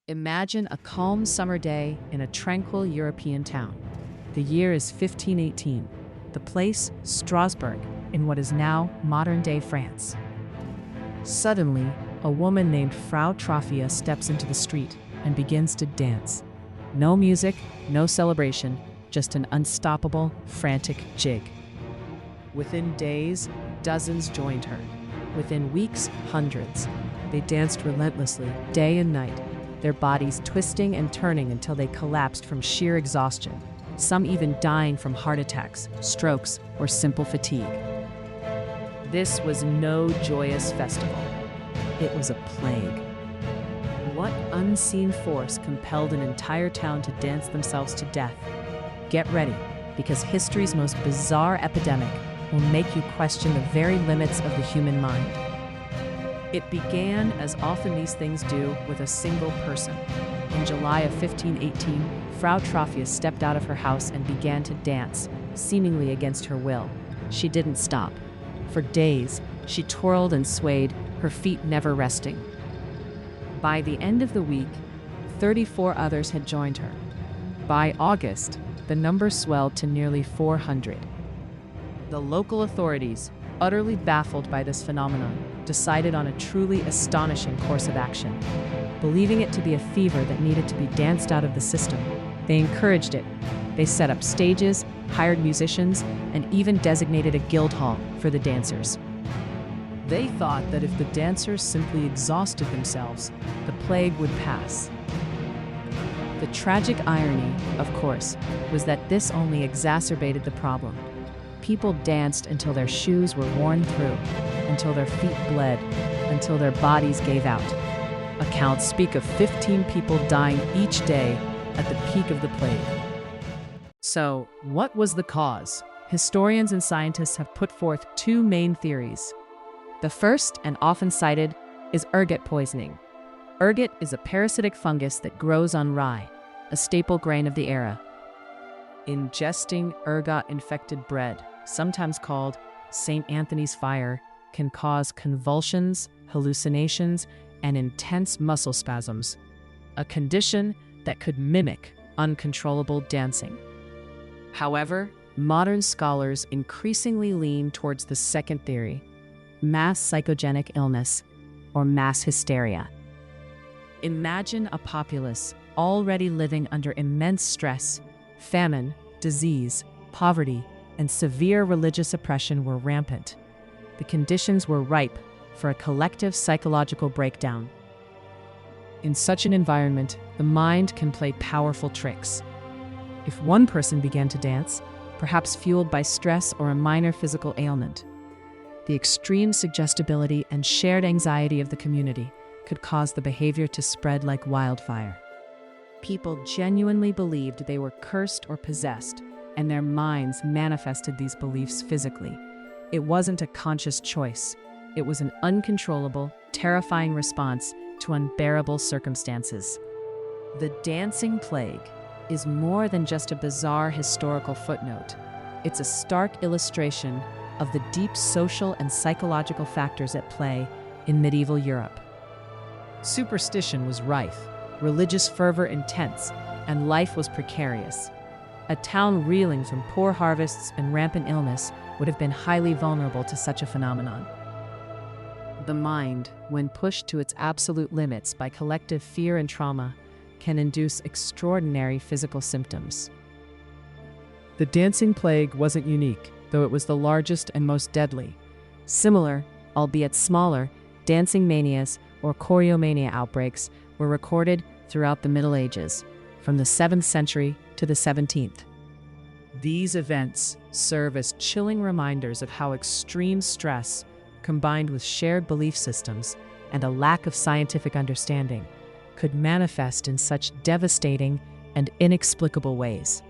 Imagine a calm summer day in a tranquil European town. The year is 1518. The place, Strasbourg, in what is now modern-day France. Suddenly, a woman named Frau Troffea steps into the street and begins to dance. No music, no celebration, just an unstoppable, frantic jig. Within days, dozens joined her. Within weeks, hundreds. They danced relentlessly, day and night, their bodies twisting and turning until they collapsed from sheer exhaustion, some even dying from heart attacks, strokes, or simple fatigue. This was no joyous festival. It was a plague. What unseen force compelled an entire town to dance themselves to death? Get ready, because history's most bizarre epidemic will make you question the very limits of the human mind. It began, as often these things do, with a single person. In July of 1518, Frau Troffea stepped out of her house and began to dance, seemingly against her will. She didn't stop. For days, she twirled and swayed, her feet never resting. By the end of the week, 34 others had joined her. By August, the number swelled to nearly 400. The local authorities, utterly baffled by this phenomenon, decided on a truly astonishing course of action. Believing it to be a fever that needed to be danced out of the system, they encouraged it. They set up stages, hired musicians, and even designated a guild hall for the dancers. They thought that if the dancers simply exhausted themselves, the plague would pass. The tragic irony, of course, was that this only exacerbated the problem. People danced until their shoes were worn through, until their feet bled, until their bodies gave out. Accounts speak of 15 people dying each day at the peak of the plague. So, what was the cause? Historians and scientists have put forth two main theories. The first, and often cited, is ergot poisoning. Ergot is a parasitic fungus that grows on rye, a staple grain of the era. Ingesting ergot-infected bread, sometimes called St. Anthony's fire, can cause convulsions, hallucinations, and intense muscle spasms, a condition that could mimic uncontrollable dancing. However, modern scholars increasingly lean towards the second theory, mass psychogenic illness, or mass hysteria. Imagine a populace already living under immense stress, famine, disease, poverty, and severe religious oppression were rampant. The conditions were ripe for a collective psychological breakdown. In such an environment, the mind can play powerful tricks. If one person began to dance, perhaps fueled by stress or a minor physical ailment, the extreme suggestibility and shared anxiety of the community could cause the behavior to spread like wildfire. People genuinely believed they were cursed or possessed, and their minds manifested these beliefs physically. It wasn't a conscious choice. It was an uncontrollable, terrifying response to unbearable circumstances. The dancing plague is more than just a bizarre historical footnote. It's a stark illustration of the deep social and psychological factors at play in medieval Europe. Superstition was rife, religious fervor intense, and life was precarious. A town reeling from poor harvests and rampant illness would have been highly vulnerable to such a phenomenon. The mind, when pushed to its absolute limits by collective fear and trauma, can induce extraordinary physical symptoms. The dancing plague wasn't unique, though it was the largest and most deadly. Similar, albeit smaller, dancing manias or choreomania outbreaks were recorded throughout the Middle Ages, from the 7th century to the 17th. These events serve as chilling reminders of how extreme stress, combined with shared belief systems and a lack of scientific understanding, could manifest in such devastating and inexplicable ways.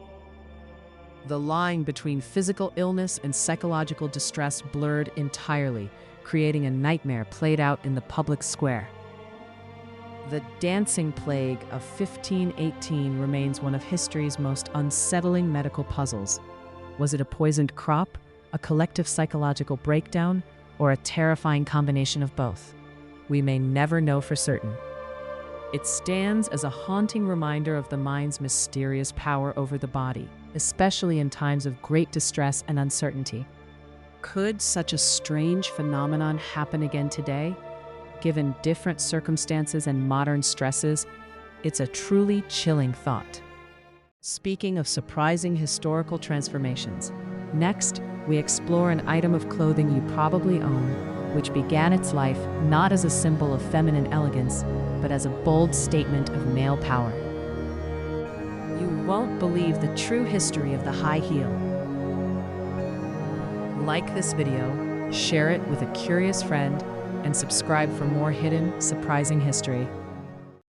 The line between physical illness and psychological distress blurred entirely, creating a nightmare played out in the public square. The dancing plague of 1518 remains one of history's most unsettling medical puzzles. Was it a poisoned crop, a collective psychological breakdown, or a terrifying combination of both? We may never know for certain. It stands as a haunting reminder of the mind's mysterious power over the body, especially in times of great distress and uncertainty. Could such a strange phenomenon happen again today? Given different circumstances and modern stresses, it's a truly chilling thought. Speaking of surprising historical transformations, next we explore an item of clothing you probably own, which began its life not as a symbol of feminine elegance, but as a bold statement of male power. You won't believe the true history of the high heel. Like this video, share it with a curious friend, and subscribe for more hidden, surprising history.